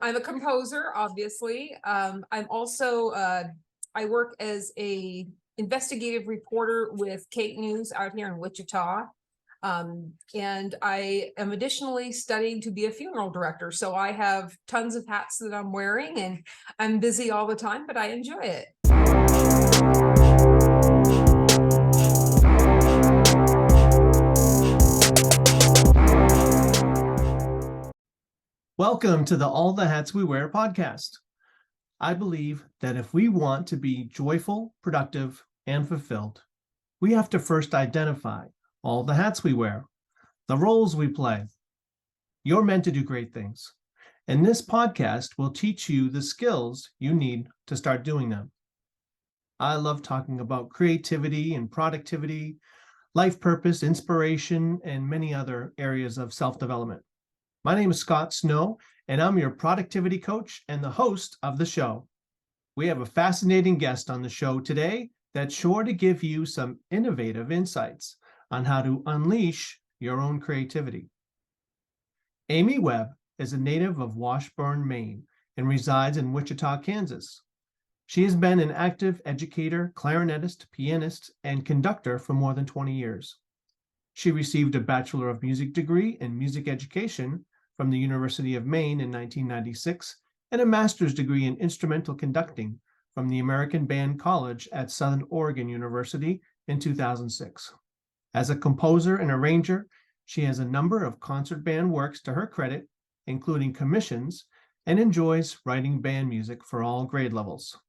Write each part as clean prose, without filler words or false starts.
I'm a composer, obviously. I'm also I work as a investigative reporter with Kate News out here in Wichita. And I am additionally studying to be a funeral director. So I have tons of hats that I'm wearing and I'm busy all the time, but I enjoy it. Welcome to the All the Hats We Wear podcast. I believe that if we want to be joyful, productive, and fulfilled, we have to first identify all the hats we wear, the roles we play. You're meant to do great things, and this podcast will teach you the skills you need to start doing them. I love talking about creativity and productivity, life purpose, inspiration, and many other areas of self-development. My name is Scott Snow, and I'm your productivity coach and the host of the show. We have a fascinating guest on the show today that's sure to give you some innovative insights on how to unleash your own creativity. Amy Webb is a native of Washburn, Maine, and resides in Wichita, Kansas. She has been an active educator, clarinetist, pianist, and conductor for more than 20 years. She received a Bachelor of Music degree in music education from the University of Maine in 1996 and a master's degree in instrumental conducting from the American Band College at Southern Oregon University in 2006. As a composer and arranger, she has a number of concert band works to her credit, including commissions, and enjoys writing band music for all grade levels.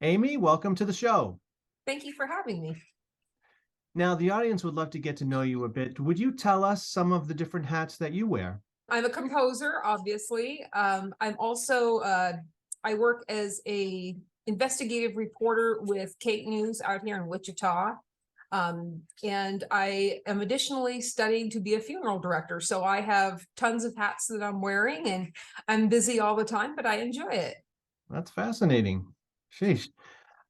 Amy, welcome to the show. Thank you for having me. Now, the audience would love to get to know you a bit. Would you tell us some of the different hats that you wear? I'm a composer, obviously. I'm also I work as a investigative reporter with Kate News out here in Wichita. And I am additionally studying to be a funeral director. So I have tons of hats that I'm wearing and I'm busy all the time, but I enjoy it. That's fascinating. Sheesh.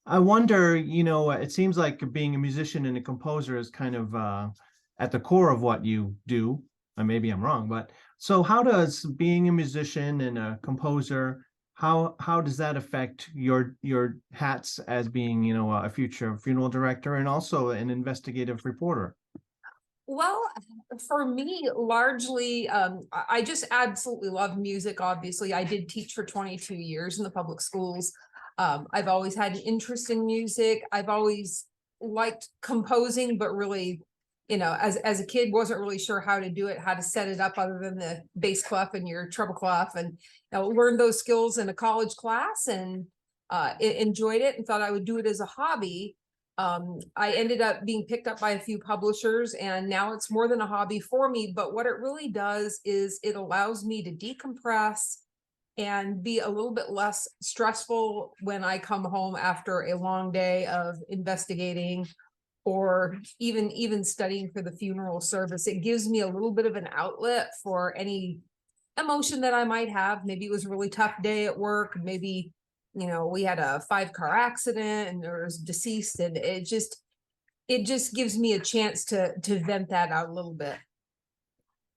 I wonder, it seems like being a musician and a composer is kind of at the core of what you do. And maybe I'm wrong, but so how does being a musician and a composer, how does that affect your hats as being, a future funeral director and also an investigative reporter? Well, for me, largely, I just absolutely love music. Obviously, I did teach for 22 years in the public schools. I've always had an interest in music. I've always liked composing, but really, as a kid, wasn't really sure how to do it, how to set it up other than the bass clef and your treble clef, and learned those skills in a college class and enjoyed it and thought I would do it as a hobby. I ended up being picked up by a few publishers, and now it's more than a hobby for me. But what it really does is it allows me to decompress and be a little bit less stressful when I come home after a long day of investigating or even studying for the funeral service. It gives me a little bit of an outlet for any emotion that I might have. Maybe it was a really tough day at work. Maybe, we had a 5-car accident and there was deceased, and it just gives me a chance to vent that out a little bit.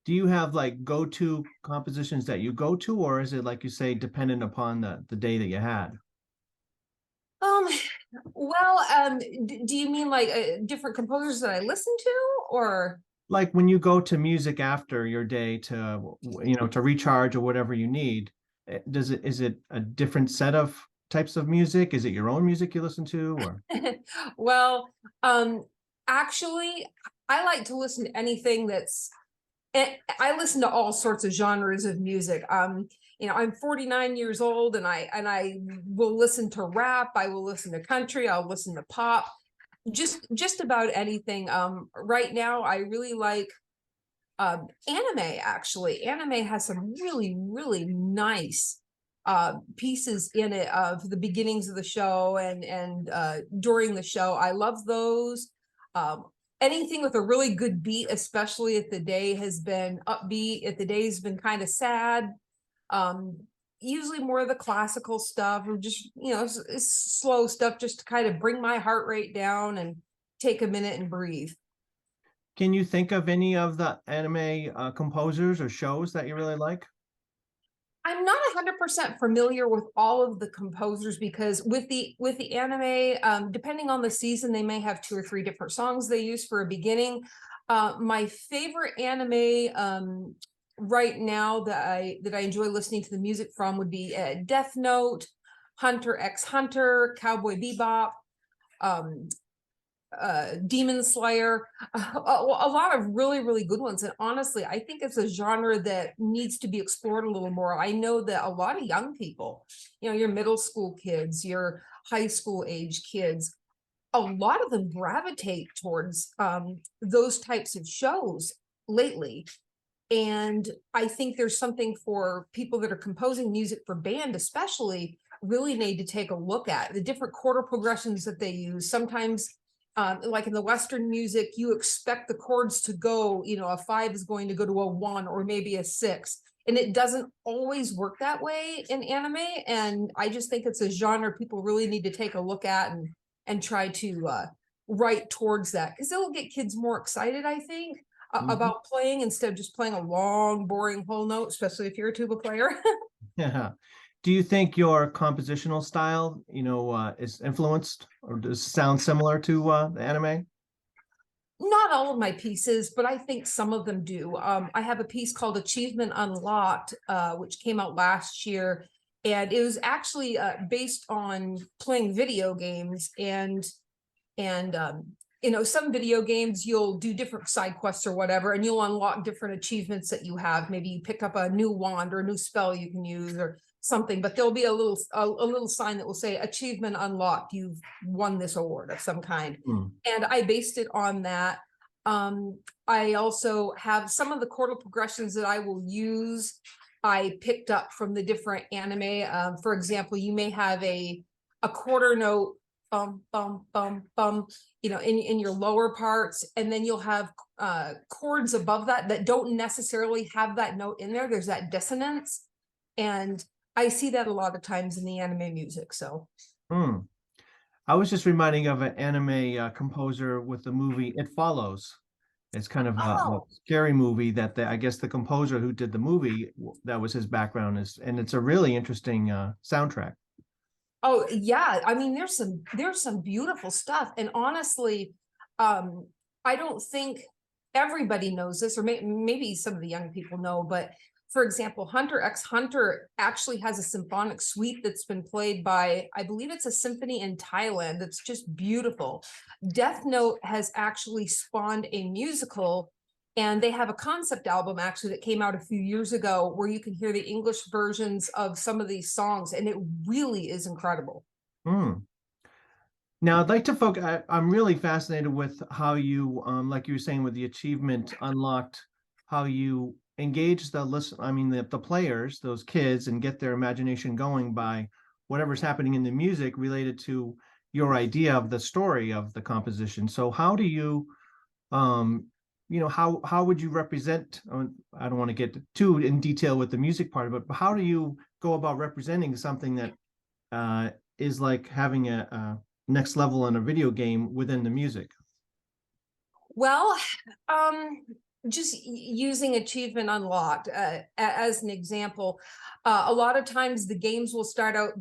Do you have like go-to compositions that you go to, or is it, like you say, dependent upon the day that you had? Um, well, do you mean like different composers that I listen to, or? Like when you go to music after your day to, to recharge or whatever you need, is it a different set of types of music? Is it your own music you listen to, or? Well, actually, I like to listen to anything I listen to all sorts of genres of music. I'm 49 years old, and I will listen to rap. I will listen to country. I'll listen to pop. Just about anything. Right now, I really like anime. Actually, anime has some really, really nice pieces in it of the beginnings of the show and during the show. I love those. Anything with a really good beat, especially if the day has been upbeat, if the day's been kind of sad. Usually more of the classical stuff, or just slow stuff, just to kind of bring my heart rate down and take a minute and breathe. Can you think of any of the anime composers or shows that you really like? I'm not a 100% familiar with all of the composers, because with the anime, depending on the season, they may have 2 or 3 different songs they use for a beginning. My favorite anime right now that I enjoy listening to the music from would be Death Note, Hunter x Hunter, Cowboy Bebop, um, Demon Slayer, a lot of really, really good ones. And honestly, I think it's a genre that needs to be explored a little more. I know that a lot of young people, your middle school kids, your high school age kids, a lot of them gravitate towards those types of shows lately. And I think there's something for people that are composing music for band, especially, really need to take a look at the different chord progressions that they use. Sometimes, like in the Western music, you expect the chords to go, a 5 is going to go to a 1 or maybe a 6. And it doesn't always work that way in anime. And I just think it's a genre people really need to take a look at and try to write towards that, because it'll get kids more excited, I think, about playing, instead of just playing a long, boring whole note, especially if you're a tuba player. Yeah. Do you think your compositional style, is influenced or does it sound similar to the anime? Not all of my pieces, but I think some of them do. I have a piece called Achievement Unlocked, which came out last year, and it was actually based on playing video games. And some video games, you'll do different side quests or whatever, and you'll unlock different achievements that you have. Maybe you pick up a new wand or a new spell you can use or something, but there'll be a little sign that will say achievement unlocked, you've won this award of some kind. And I based it on that. I also have some of the chordal progressions that I will use, I picked up from the different anime. For example, you may have a quarter note, bum bum bum bum, in your lower parts, and then you'll have chords above that don't necessarily have that note in there. There's that dissonance, and I see that a lot of times in the anime music. So I was just reminding of an anime composer with the movie It Follows. It's kind of a scary movie that I guess the composer who did the movie, that was his background, and it's a really interesting soundtrack. Oh yeah, I mean, there's some beautiful stuff, and honestly, I don't think everybody knows this, or maybe some of the young people know, but for example, Hunter x Hunter actually has a symphonic suite that's been played by, I believe it's a symphony in Thailand. That's just beautiful. Death Note has actually spawned a musical, and they have a concept album actually that came out a few years ago where you can hear the English versions of some of these songs, and it really is incredible. Now, I'd like to focus. I'm really fascinated with how you, like you were saying with the achievement unlocked, how you engage the players, those kids, and get their imagination going by whatever's happening in the music related to your idea of the story of the composition. So how do you, how would you represent, I don't want to get too in detail with the music part of it, but how do you go about representing something that is like having a next level in a video game within the music? Well, just using Achievement Unlocked as an example, a lot of times the games will start out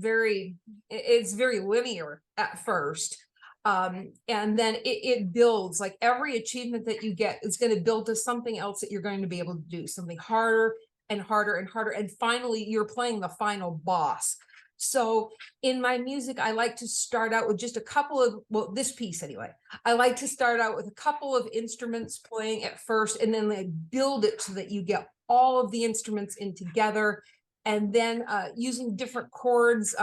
it's very linear at first. And then it builds, like every achievement that you get is going to build to something else that you're going to be able to do, something harder and harder and harder. And finally, you're playing the final boss. So in my music, I like to start out with just a couple of, well, this piece anyway, I like to start out with a couple of instruments playing at first, and then they build it so that you get all of the instruments in together. And then using different chords,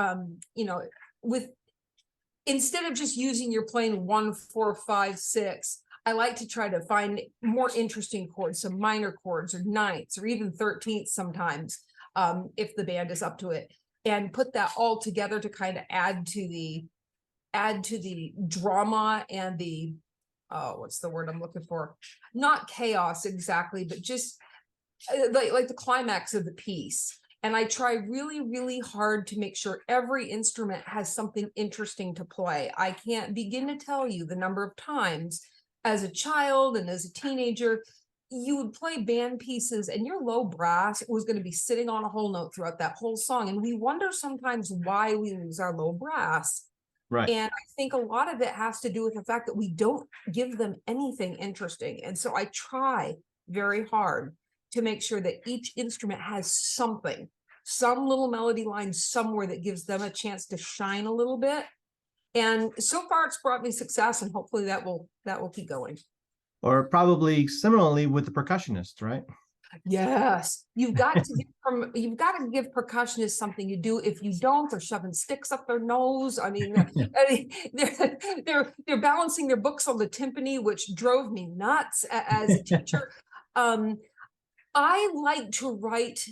instead of just using you're playing 1, 4, 5, 6, I like to try to find more interesting chords, some minor chords or ninths or even 13ths sometimes, if the band is up to it, and put that all together to kind of add to the drama and the what's the word I'm looking for? Not chaos exactly, but just like the climax of the piece. And I try really, really hard to make sure every instrument has something interesting to play. I can't begin to tell you the number of times as a child and as a teenager, you would play band pieces and your low brass was going to be sitting on a whole note throughout that whole song. And we wonder sometimes why we lose our low brass. Right. And I think a lot of it has to do with the fact that we don't give them anything interesting. And so I try very hard to make sure that each instrument has something, some little melody line somewhere that gives them a chance to shine a little bit. And so far it's brought me success, and hopefully that will keep going. Or probably similarly with the percussionists, right? Yes, you've got to give percussionists something to do. If you don't, they're shoving sticks up their nose. I mean, they're balancing their books on the timpani, which drove me nuts as a teacher. I like to write,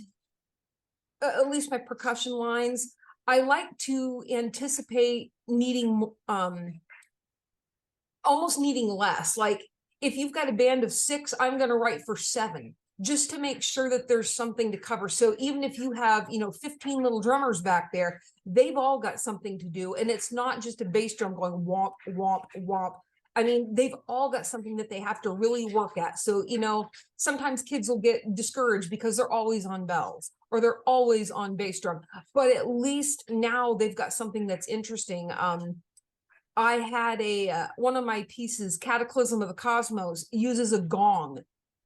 at least my percussion lines. I like to anticipate needing almost needing less. Like if you've got a band of 6, I'm going to write for 7, just to make sure that there's something to cover. So even if you have, 15 little drummers back there, they've all got something to do. And it's not just a bass drum going womp, womp, womp. I mean, they've all got something that they have to really work at. So, sometimes kids will get discouraged because they're always on bells or they're always on bass drum, but at least now they've got something that's interesting. I had one of my pieces, Cataclysm of the Cosmos, uses a gong,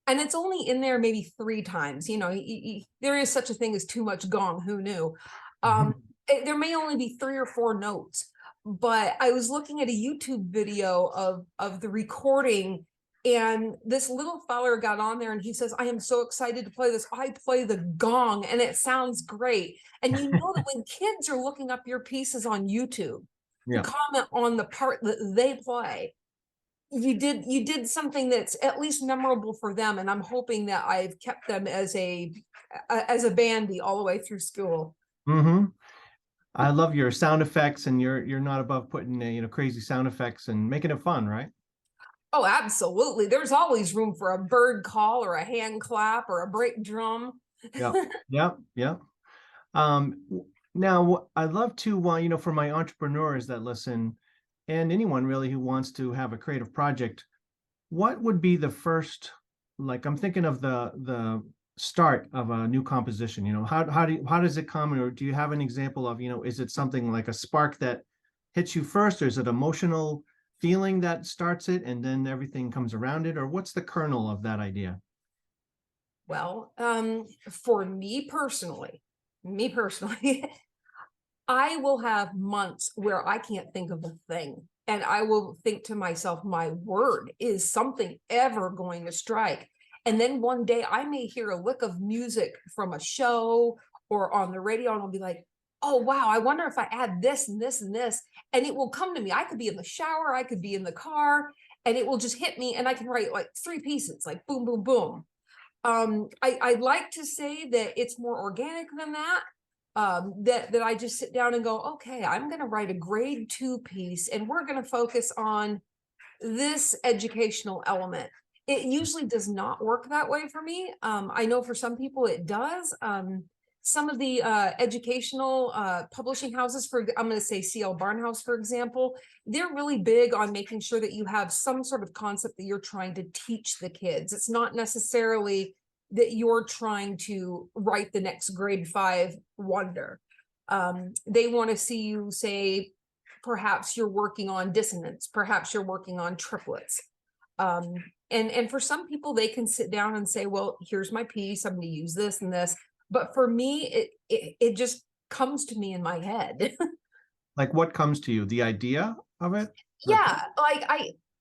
and it's only in there maybe 3 times. There is such a thing as too much gong. Who knew? There may only be 3 or 4 notes, but I was looking at a YouTube video of the recording, and this little feller got on there and he says, I am so excited to play this. I play the gong and it sounds great. And you know that when kids are looking up your pieces on YouTube, to comment on the part that they play, you did something that's at least memorable for them. And I'm hoping that I've kept them as a bandy all the way through school. I love your sound effects, and you're not above putting crazy sound effects and making it fun, right? Oh, absolutely. There's always room for a bird call or a hand clap or a break drum. Yeah. Now I'd love to for my entrepreneurs that listen, and anyone really who wants to have a creative project, what would be the first, like, I'm thinking of the start of a new composition. How does it come, or do you have an example of, is it something like a spark that hits you first, or is it emotional feeling that starts it and then everything comes around it, or what's the kernel of that idea? Well, for me personally, I will have months where I can't think of a thing. And I will think to myself, my word, is something ever going to strike? And then one day I may hear a lick of music from a show or on the radio, and I'll be like, oh, wow, I wonder if I add this and this and this. And it will come to me. I could be in the shower, I could be in the car, and it will just hit me. And I can write like 3 pieces, like boom, boom, boom. I'd like to say that it's more organic than that. That I just sit down and go, okay, I'm going to write a grade 2 piece, and we're going to focus on this educational element. It usually does not work that way for me. I know for some people it does. Some of the educational publishing houses, I'm going to say CL Barnhouse, for example, they're really big on making sure that you have some sort of concept that you're trying to teach the kids. It's not necessarily that you're trying to write the next grade 5 wonder. They want to see you say, perhaps you're working on dissonance, perhaps you're working on triplets. And for some people, they can sit down and say, well, here's my piece, I'm going to use this and this. But for me, it just comes to me in my head. Like, what comes to you? The idea of it? Yeah, like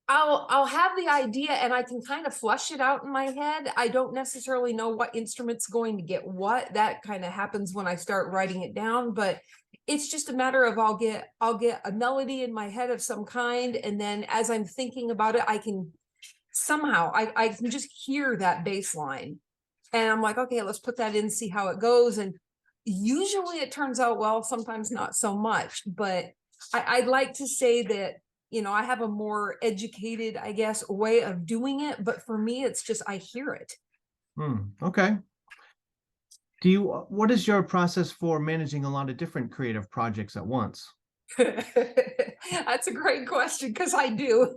I'll have the idea and I can kind of flush it out in my head. I don't necessarily know what instrument's going to get what. That kind of happens when I start writing it down, but it's just a matter of I'll get a melody in my head of some kind, and then as I'm thinking about it, I can somehow I can just hear that bass line. And I'm like, okay, let's put that in, see how it goes. And usually it turns out well, sometimes not so much, but I'd like to say that, I have a more educated, I guess, way of doing it. But for me, it's just, I hear it. Okay. What is your process for managing a lot of different creative projects at once? That's a great question, because I do.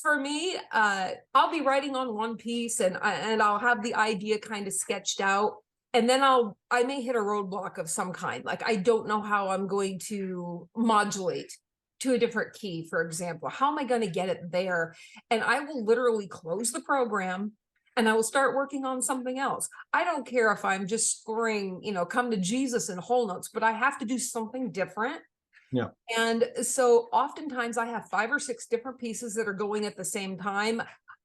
For me, I'll be writing on one piece and I'll have the idea kind of sketched out. And then I may hit a roadblock of some kind. Like I don't know how I'm going to modulate to a different key, for example. How am I going to get it there? And I will literally close the program and I will start working on something else. I don't care if I'm just scoring, come to Jesus in whole notes, but I have to do something different. Yeah. And so oftentimes I have 5 or 6 different pieces that are going at the same time.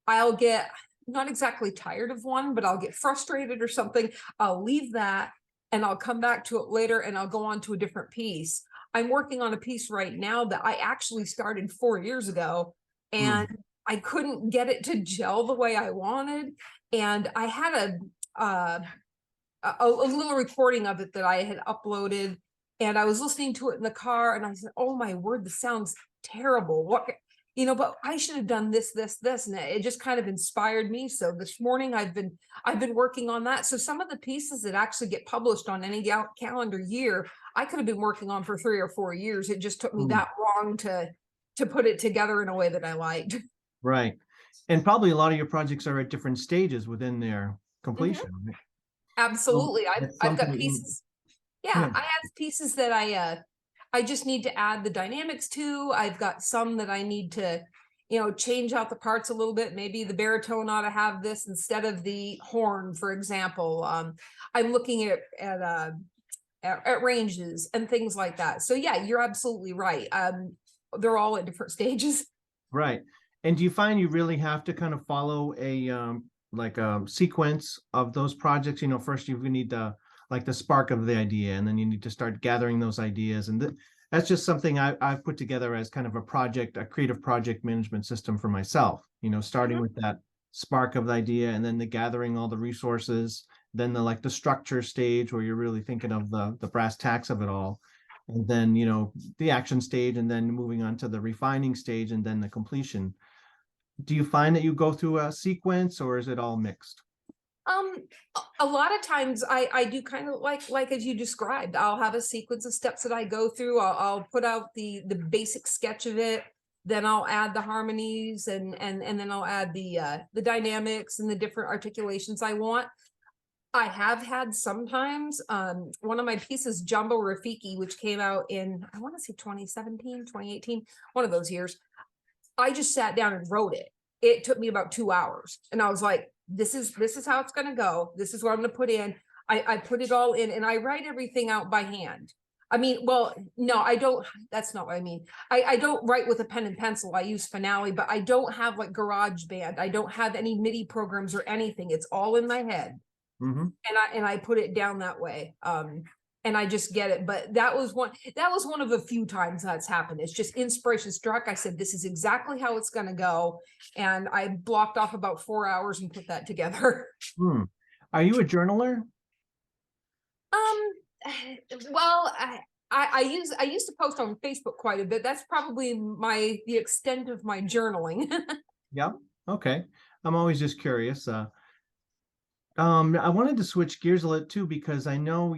I'll get not exactly tired of one, but I'll get frustrated or something. I'll leave that and I'll come back to it later and I'll go on to a different piece. I'm working on a piece right now that I actually started 4 years ago and I couldn't get it to gel the way I wanted. And I had a little recording of it that I had uploaded and I was listening to it in the car and I said, oh my word, this sounds terrible. What, but I should have done this, and it just kind of inspired me. So this morning I've been working on that. So some of the pieces that actually get published on any calendar year, I could have been working on for 3 or 4 years. It just took me that long to put it together in a way that I liked. Right. And probably a lot of your projects are at different stages within their completion. Right? Absolutely. I've got that pieces. yeah. I have pieces that I just need to add the dynamics to. I've got some that I need to, change out the parts a little bit. Maybe the baritone ought to have this instead of the horn, for example. I'm looking at ranges and things like that. So yeah, you're absolutely right. They're all at different stages. Right. And do you find you really have to kind of follow a like a sequence of those projects? First you need the spark of the idea, and then you need to start gathering those ideas. And that's just something I've put together as kind of a creative project management system for myself, starting with that spark of the idea and then the gathering all the resources, then the structure stage where you're really thinking of the brass tacks of it all. And then, the action stage, and then moving on to the refining stage, and then the completion. Do you find that you go through a sequence, or is it all mixed? A lot of times I do kind of like as you described. I'll have a sequence of steps that I go through. I'll put out the basic sketch of it, then I'll add the harmonies and then I'll add the dynamics and the different articulations I want. I have had sometimes one of my pieces, Jumbo Rafiki, which came out in, I want to say 2017, 2018, one of those years. I just sat down and wrote it. It took me about 2 hours. And I was like, this is how it's going to go. This is what I'm going to put in. I put it all in and I write everything out by hand. I mean, well, no, I don't. That's not what I mean. I don't write with a pen and pencil. I use Finale, but I don't have like GarageBand. I don't have any MIDI programs or anything. It's all in my head. And I put it down that way. And I just get it. But that was one of a few times that's happened. It's just inspiration struck. I said, this is exactly how it's going to go. And I blocked off about 4 hours and put that together. Are you a journaler? Well, I used to post on Facebook quite a bit. That's probably the extent of my journaling. Yeah. Okay. I'm always just curious. I wanted to switch gears a little too, because I know,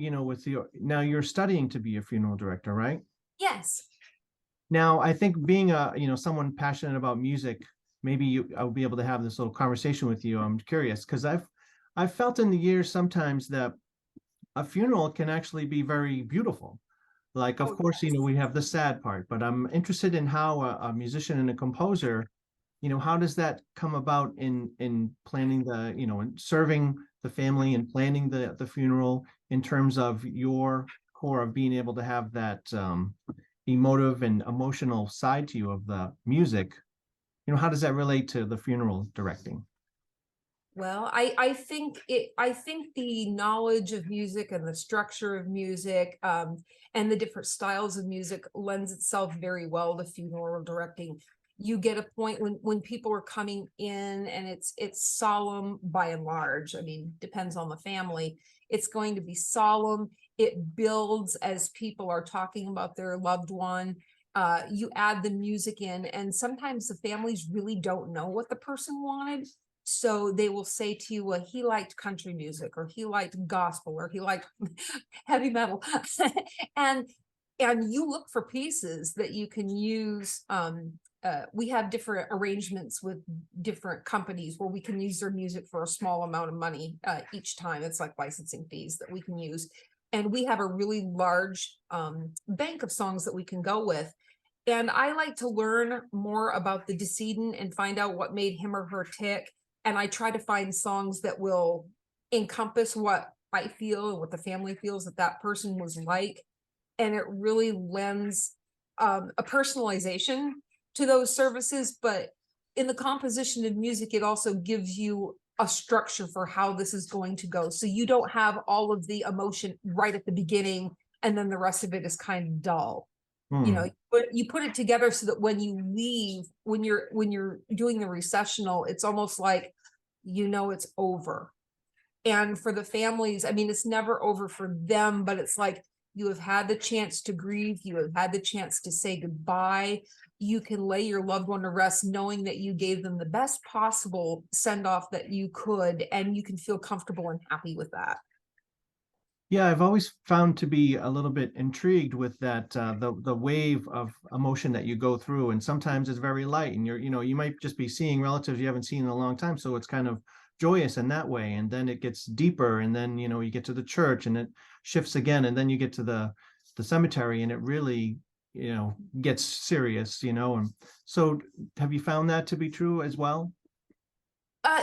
now you're studying to be a funeral director, right? Yes. Now, I think being someone passionate about music, maybe I'll be able to have this little conversation with you. I'm curious because I've felt in the years sometimes that a funeral can actually be very beautiful. Like, of course, yes. we have the sad part, but I'm interested in how a musician and a composer, how does that come about in planning and serving the family and planning the funeral, in terms of your core of being able to have that emotive and emotional side to you of the music? How does that relate to the funeral directing? Well, I think the knowledge of music and the structure of music and the different styles of music lends itself very well to funeral directing. You get a point when people are coming in and it's solemn by and large. I mean, depends on the family. It's going to be solemn. It builds as people are talking about their loved one. You add the music in, and sometimes the families really don't know what the person wanted. So they will say to you, well, he liked country music, or he liked gospel, or he liked heavy metal. and you look for pieces that you can use we have different arrangements with different companies where we can use their music for a small amount of money each time. It's like licensing fees that we can use. And we have a really large bank of songs that we can go with. And I like to learn more about the decedent and find out what made him or her tick. And I try to find songs that will encompass what I feel and what the family feels that that person was like. And it really lends a personalization to those services. But in the composition of music, it also gives you a structure for how this is going to go. So you don't have all of the emotion right at the beginning, and then the rest of it is kind of dull. You know, you put it together so that when you leave, when you're doing the recessional, it's almost like, it's over. And for the families, I mean, it's never over for them, but it's like you have had the chance to grieve, you have had the chance to say goodbye. You can lay your loved one to rest knowing that you gave them the best possible send off that you could, and you can feel comfortable and happy with that. Yeah, I've always found to be a little bit intrigued with that the wave of emotion that you go through, and sometimes it's very light, and you might just be seeing relatives you haven't seen in a long time, so it's kind of joyous in that way, and then it gets deeper, and then you get to the church, and it shifts again, and then you get to the cemetery, and it really gets serious, and so have you found that to be true as well?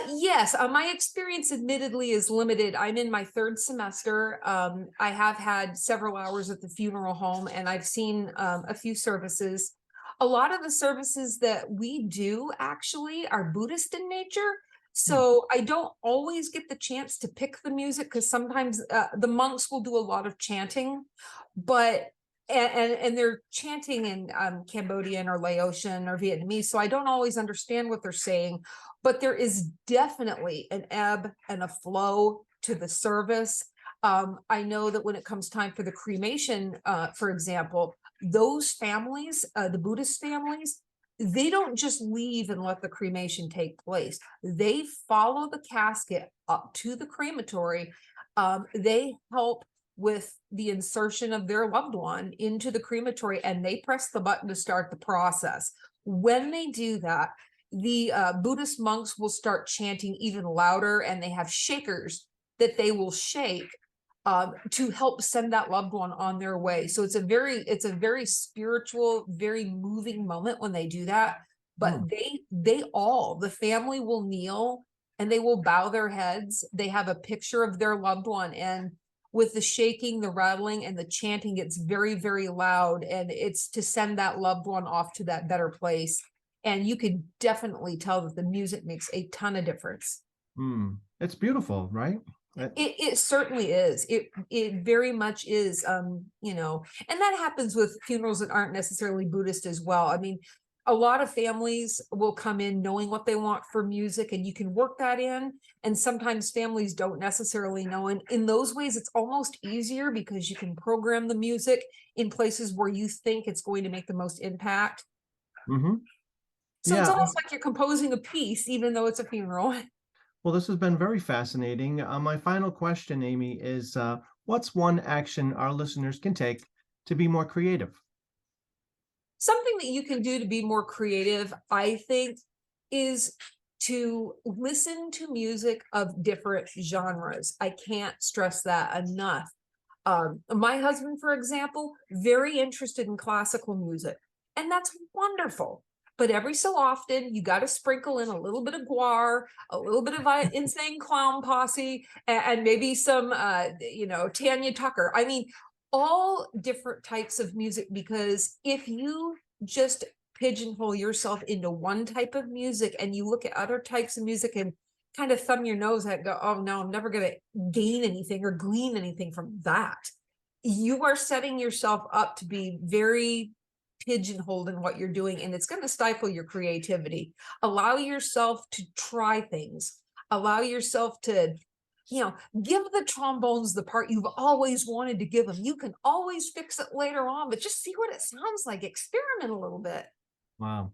Yes, my experience admittedly is limited. I'm in my third semester. I have had several hours at the funeral home, and I've seen a few services. A lot of the services that we do actually are Buddhist in nature. Hmm. So I don't always get the chance to pick the music because sometimes the monks will do a lot of chanting, but and they're chanting in Cambodian or Laotian or Vietnamese. So I don't always understand what they're saying, but there is definitely an ebb and a flow to the service. I know that when it comes time for the cremation, for example, those families, the Buddhist families, they don't just leave and let the cremation take place. They follow the casket up to the crematory. They help with the insertion of their loved one into the crematory, and they press the button to start the process. When they do that, the Buddhist monks will start chanting even louder, and they have shakers that they will shake to help send that loved one on their way. So it's a very spiritual, very moving moment when they do that. But Hmm. the family will kneel and they will bow their heads. They have a picture of their loved one, and with the shaking, the rattling, and the chanting, it's very, very loud, and it's to send that loved one off to that better place. And you can definitely tell that the music makes a ton of difference. It's beautiful, right? It certainly is. It very much is. And that happens with funerals that aren't necessarily Buddhist as well. I mean, a lot of families will come in knowing what they want for music, and you can work that in. And sometimes families don't necessarily know. And in those ways, it's almost easier because you can program the music in places where you think it's going to make the most impact. Hmm. So it's Yeah. almost like you're composing a piece, even though it's a funeral. Well, this has been very fascinating. My final question, Amy, is what's one action our listeners can take to be more creative? Something that you can do to be more creative, I think, is to listen to music of different genres. I can't stress that enough. My husband, for example, very interested in classical music, and that's wonderful. But every so often, you got to sprinkle in a little bit of Guar, a little bit of Insane Clown Posse, and maybe some, Tanya Tucker. I mean, all different types of music, because if you just pigeonhole yourself into one type of music and you look at other types of music and kind of thumb your nose at, go, oh no, I'm never going to gain anything or glean anything from that. You are setting yourself up to be very pigeonholed in what you're doing, and it's going to stifle your creativity. Allow yourself to try things. Allow yourself to, give the trombones the part you've always wanted to give them. You can always fix it later on, but just see what it sounds like. Experiment a little bit. Wow.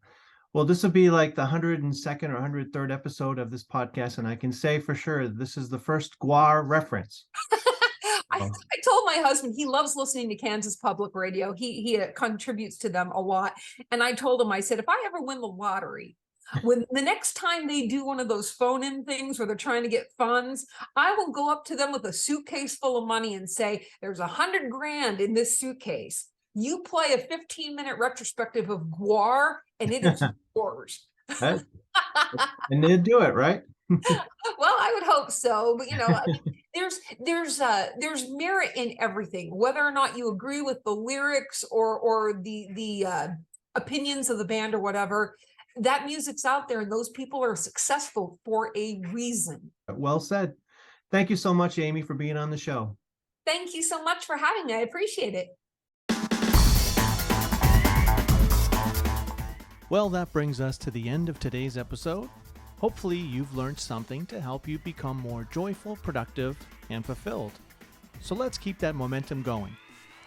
Well, this will be like the 102nd or 103rd episode of this podcast, and I can say for sure this is the first Guar reference. I told my husband, he loves listening to Kansas Public Radio. He contributes to them a lot. And I told him, I said, if I ever win the lottery, when the next time they do one of those phone-in things where they're trying to get funds, I will go up to them with a suitcase full of money and say, there's 100 grand in this suitcase. You play a 15-minute retrospective of Guar and it is yours. And they'd do it, right? Well, I would hope so, but I mean, there's merit in everything, whether or not you agree with the lyrics or the opinions of the band or whatever. That music's out there, and those people are successful for a reason. Well said. Thank you so much, Amy, for being on the show. Thank you so much for having me. I appreciate it. Well, that brings us to the end of today's episode. Hopefully you've learned something to help you become more joyful, productive, and fulfilled. So let's keep that momentum going.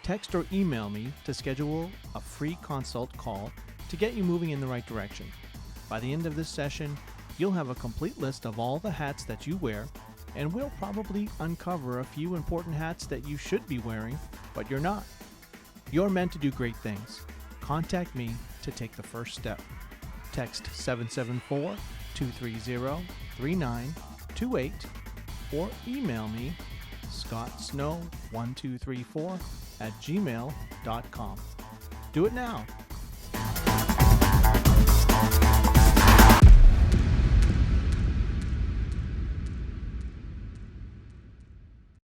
Text or email me to schedule a free consult call to get you moving in the right direction. By the end of this session, you'll have a complete list of all the hats that you wear, and we'll probably uncover a few important hats that you should be wearing, but you're not. You're meant to do great things. Contact me to take the first step. Text 774-230-3928 or email me scottsnow1234@gmail.com. Do it now.